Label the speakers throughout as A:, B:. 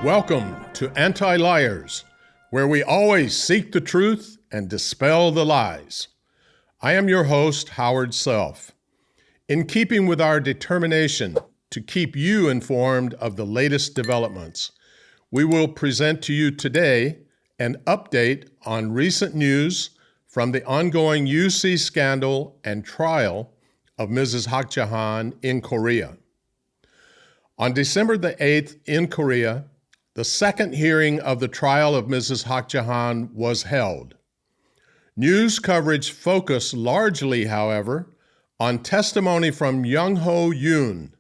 A: Welcome to Anti-Liars, where we always seek the truth and dispel the lies. I am your host, Howard Self. In keeping with our determination to keep you informed of the latest developments, we will present to you today an update on recent news from the ongoing UC scandal and trial of Mrs. Hak Ja-han in Korea. On December the 8th in Korea, the second hearing of the trial of Mrs. Hak Ja-han was held. News coverage focused largely, however, on testimony from Eo-Joon,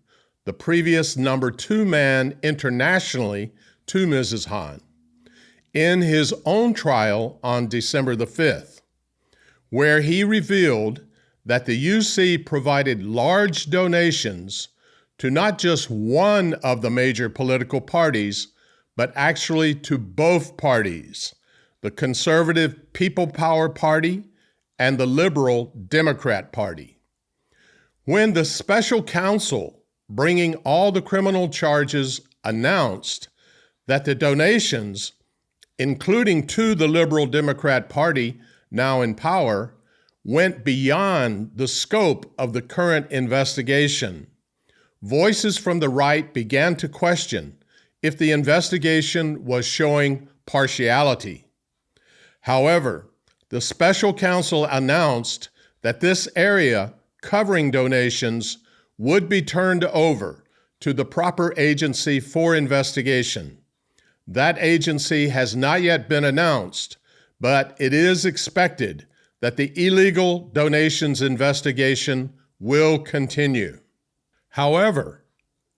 A: the previous number 2 man internationally to Mrs. Han, in his own trial on December the 5th, where he revealed that the UC provided large donations to not just one of the major political parties, but actually to both parties, the conservative People Power Party and the liberal Democrat Party. When the special counsel bringing all the criminal charges announced that the donations, including to the liberal Democrat Party now in power, went beyond the scope of the current investigation, voices from the right began to question if the investigation was showing partiality. However, the special counsel announced that this area covering donations would be turned over to the proper agency for investigation. That agency has not yet been announced, but it is expected that the illegal donations investigation will continue. However,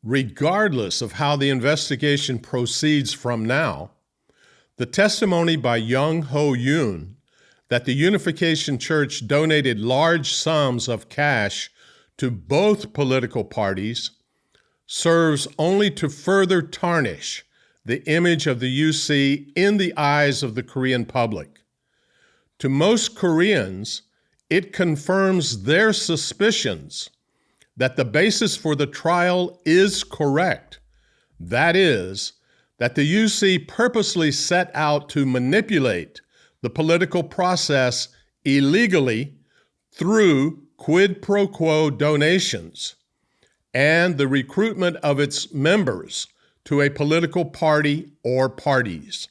A: regardless of how the investigation proceeds from now, the testimony by Eo-Joon that the Unification Church donated large sums of cash to both political parties serves only to further tarnish the image of the UC in the eyes of the Korean public. To most Koreans, it confirms their suspicions that the basis for the trial is correct. That is, that the UC purposely set out to manipulate the political process illegally through quid pro quo donations and the recruitment of its members to a political party or parties.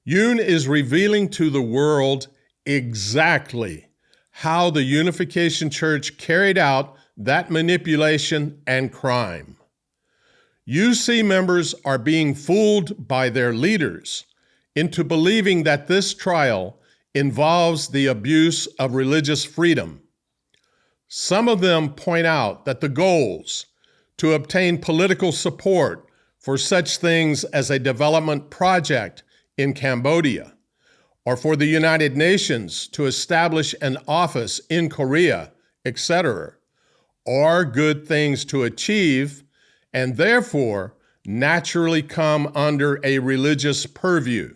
A: Yoon is revealing to the world exactly how the Unification Church carried out that manipulation and crime. UC members are being fooled by their leaders into believing that this trial involves the abuse of religious freedom. Some of them point out that the goals to obtain political support for such things as a development project in Cambodia, or for the United Nations to establish an office in Korea, etc., are good things to achieve and therefore naturally come under a religious purview.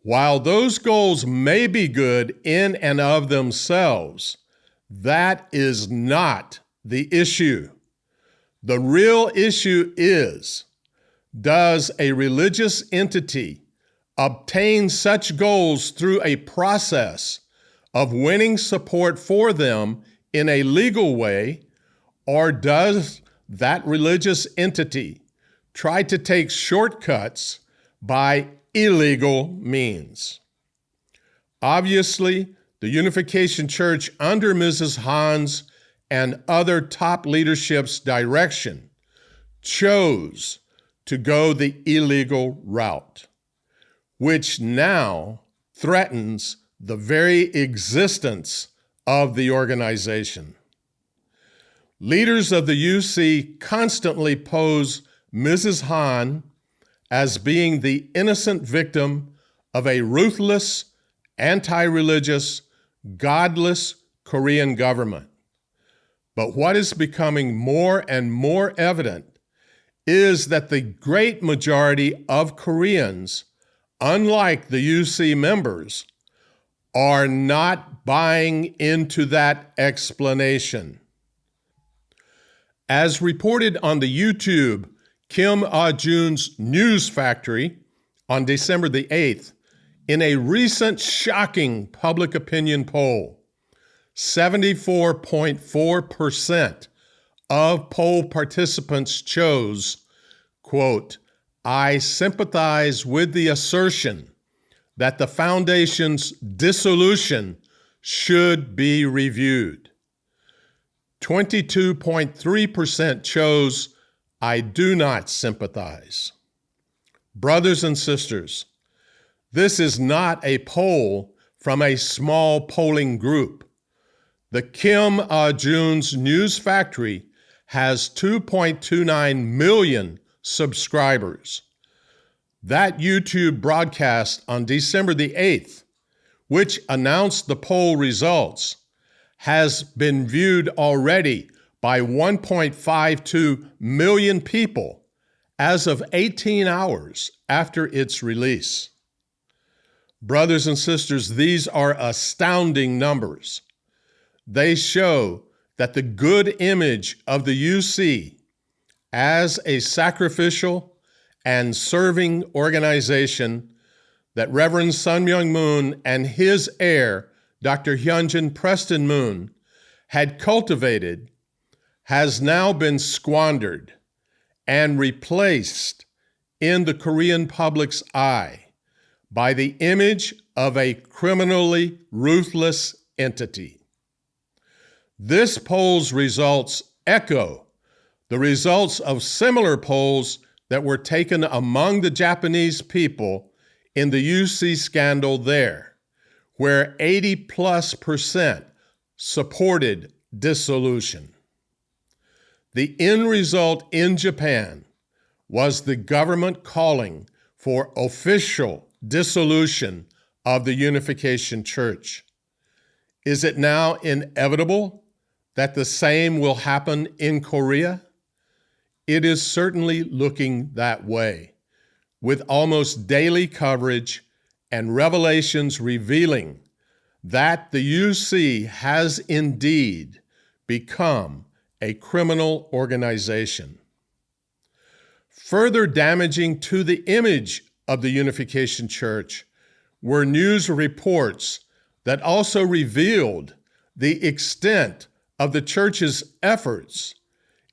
A: While those goals may be good in and of themselves, that is not the issue. The real issue is, does a religious entity obtain such goals through a process of winning support for them in a legal way, or does that religious entity try to take shortcuts by illegal means? Obviously, the Unification Church under Mrs. Han's and other top leadership's direction chose to go the illegal route, which now threatens the very existence of the organization. Leaders of the UC constantly pose Mrs. Han as being the innocent victim of a ruthless, anti-religious, godless Korean government. But what is becoming more and more evident is that the great majority of Koreans, unlike the UC members, are not buying into that explanation. As reported on the YouTube Kim Eo-Joon's news factory on December the 8th in a recent shocking public opinion poll. 74.4% of poll participants chose, quote, "I sympathize with the assertion that the foundation's dissolution should be reviewed." 22.3% chose, "I do not sympathize." Brothers and sisters, this is not a poll from a small polling group. The Kim Eo-Joon's news factory has 2.29 million subscribers. That YouTube broadcast on December the 8th, which announced the poll results, has been viewed already by 1.52 million people as of 18 hours after its release. Brothers and sisters, these are astounding numbers. They show that the good image of the UC as a sacrificial and serving organization that Reverend Sun Myung Moon and his heir, Dr. Hyunjin Preston Moon, had cultivated has now been squandered and replaced in the Korean public's eye by the image of a criminally ruthless entity. This poll's results echo the results of similar polls that were taken among the Japanese people in the UC scandal there, where 80+% supported dissolution. The end result in Japan was the government calling for official dissolution of the Unification Church. Is it now inevitable that the same will happen in Korea? It is certainly looking that way, with almost daily coverage and revelations revealing that the UC has indeed become a criminal organization. Further damaging to the image of the Unification Church were news reports that also revealed the extent of the church's efforts,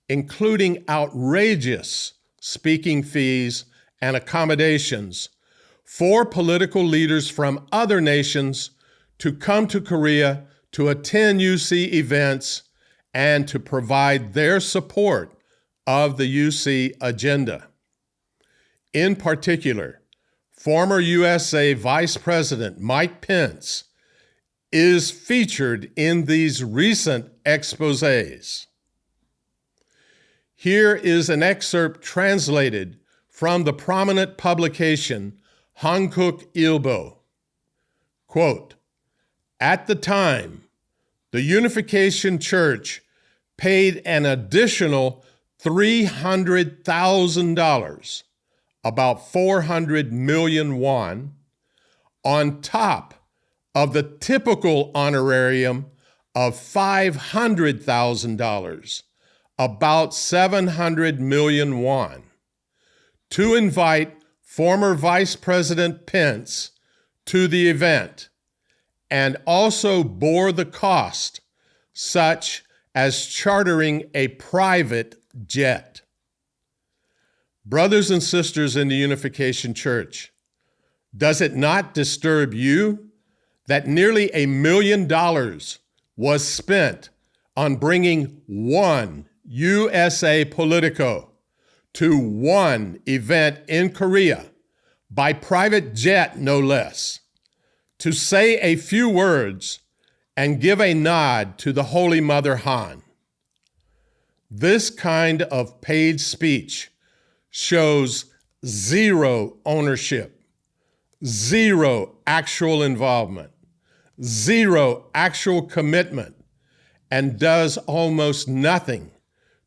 A: including outrageous speaking fees and accommodations for political leaders from other nations to come to Korea to attend UC events and to provide their support of the UC agenda. In particular, former USA Vice President Mike Pence is featured in these recent exposés. Here is an excerpt translated from the prominent publication Hankook Ilbo. Quote, "At the time, the Unification Church paid an additional $300,000, about 400 million won, on top of the typical honorarium of $500,000, about 700 million won, to invite former Vice President Pence to the event, and also bore the cost, such as chartering a private jet." Brothers and sisters in the Unification Church, does it not disturb you that nearly $1 million was spent on bringing one USA Politico to one event in Korea, by private jet no less, to say a few words and give a nod to the Holy Mother Han? This kind of paid speech shows zero ownership, zero actual involvement, zero actual commitment, and does almost nothing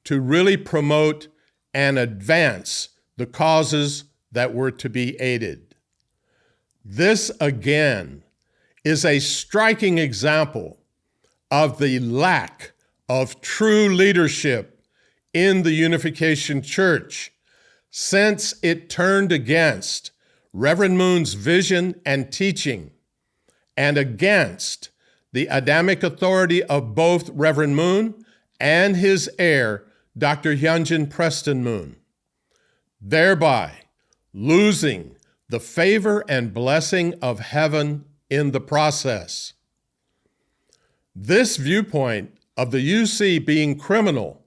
A: to really promote and advance the causes that were to be aided. This, again, is a striking example of the lack of true leadership in the Unification Church, since it turned against Reverend Moon's vision and teaching and against the Adamic authority of both Reverend Moon and his heir, Dr. Hyunjin Preston Moon, thereby losing the favor and blessing of heaven in the process. This viewpoint of the UC being criminal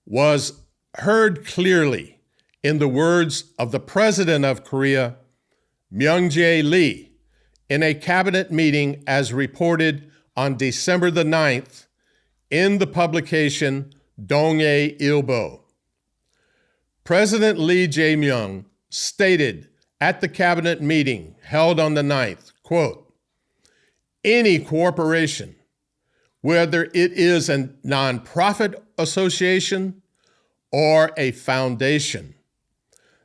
A: was heard clearly in the words of the President of Korea, Myung-jae Lee, in a cabinet meeting as reported on December the 9th in the publication DongA Ilbo. President Lee Jae-myung stated at the cabinet meeting held on the 9th, quote, "Any corporation, whether it is a nonprofit association or a foundation,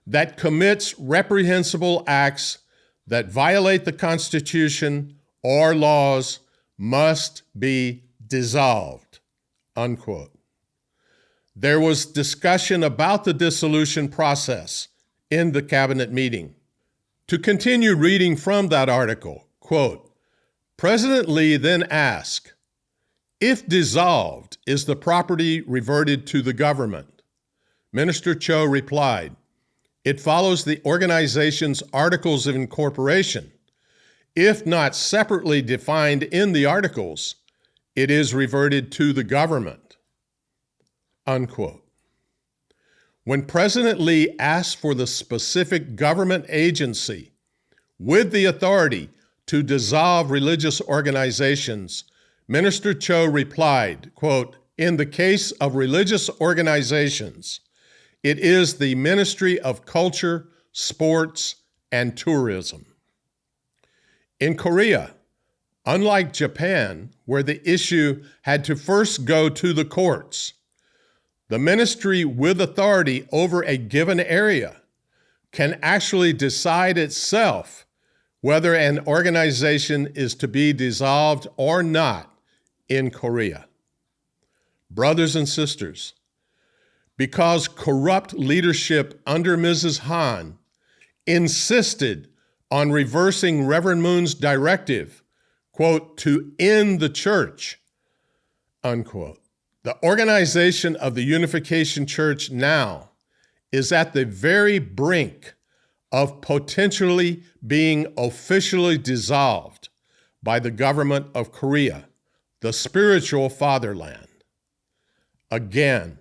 A: that commits reprehensible acts that violate the Constitution or laws must be dissolved," unquote. There was discussion about the dissolution process in the cabinet meeting. To continue reading from that article, quote, President Lee then asked, "If dissolved, is the property reverted to the government?" Minister Cho replied, "It follows the organization's articles of incorporation. If not separately defined in the articles, it is reverted to the government," unquote. When President Lee asked for the specific government agency with the authority to dissolve religious organizations, Minister Cho replied, quote, "In the case of religious organizations, it is the Ministry of Culture, Sports, and Tourism." In Korea, unlike Japan, where the issue had to first go to the courts, the ministry with authority over a given area can actually decide itself whether an organization is to be dissolved or not in Korea. Brothers and sisters, because corrupt leadership under Mrs. Han insisted on reversing Reverend Moon's directive, quote, "to end the church," unquote, the organization of the Unification Church now is at the very brink of potentially being officially dissolved by the government of Korea, the spiritual fatherland. Again,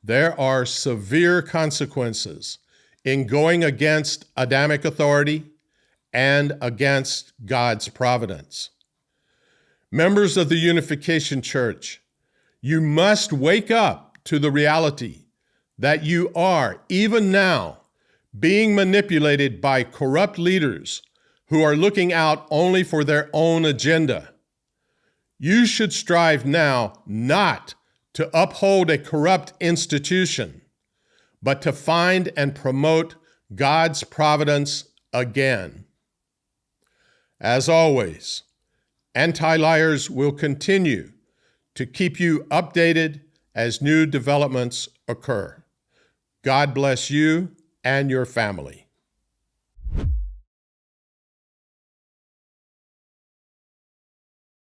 A: there are severe consequences in going against Adamic authority and against God's providence. Members of the Unification Church, you must wake up to the reality that you are, even now, being manipulated by corrupt leaders who are looking out only for their own agenda. You should strive now not to uphold a corrupt institution, but to find and promote God's providence again. As always, anti-liars will continue to keep you updated as new developments occur. God bless you and your family.